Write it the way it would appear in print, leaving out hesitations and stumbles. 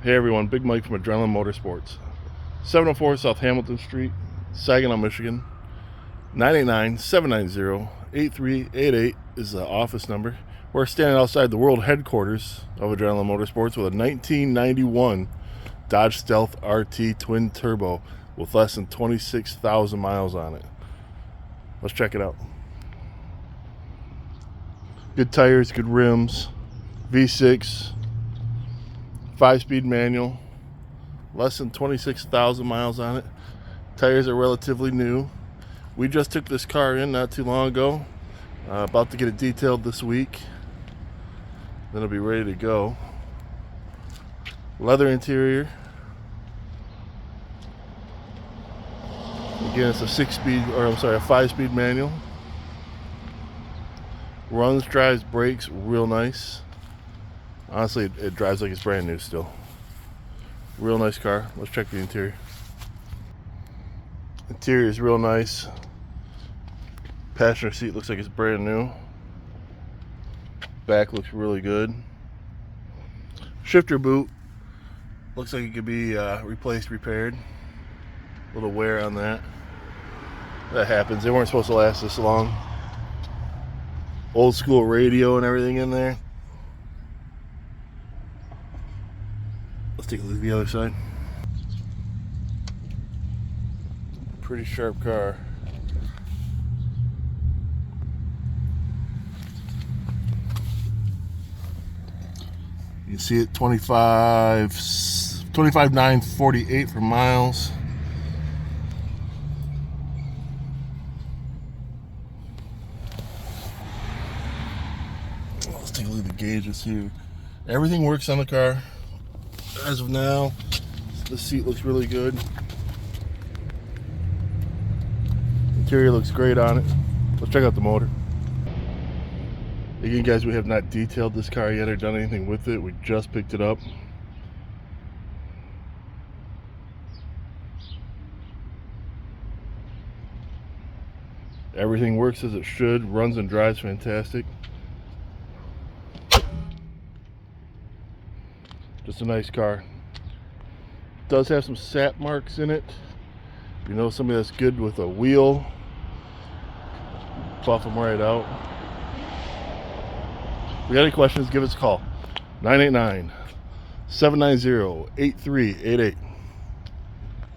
Hey everyone, Big Mike from Adrenaline Motorsports. 704 South Hamilton Street, Saginaw, Michigan. 989-790-8388 is the office number. We're standing outside the world headquarters of Adrenaline Motorsports with a 1991 Dodge Stealth RT Twin Turbo with less than 26,000 miles on it. Let's check it out. Good tires, good rims, V6, 5-speed manual, less than 26,000 miles on it. Tires are relatively new. We just took this car in not too long ago. About to get it detailed this week. Then it'll be ready to go. Leather interior. Again, it's a 5-speed manual. Runs, drives, brakes, real nice. Honestly, it drives like it's brand new still. Real nice car. Let's check the interior. Interior is real nice. Passenger seat looks like it's brand new. Back looks really good. Shifter boot looks like it could be replaced, repaired. A little wear on that. That happens. They weren't supposed to last this long. Old school radio and everything in there. Let's take a look at the other side. Pretty sharp car. You can see it 25,948 for miles. Let's take a look at the gauges here. Everything works on the car. As of now, the seat looks really good. Interior looks great on it. Let's check out the motor. Again, guys, we have not detailed this car yet or done anything with it. We just picked it up. Everything works as it should. Runs and drives fantastic. Just a nice car. Does have some sap marks in it. If you know somebody that's good with a wheel, buff them right out. If you got any questions, give us a call. 989-790-8388.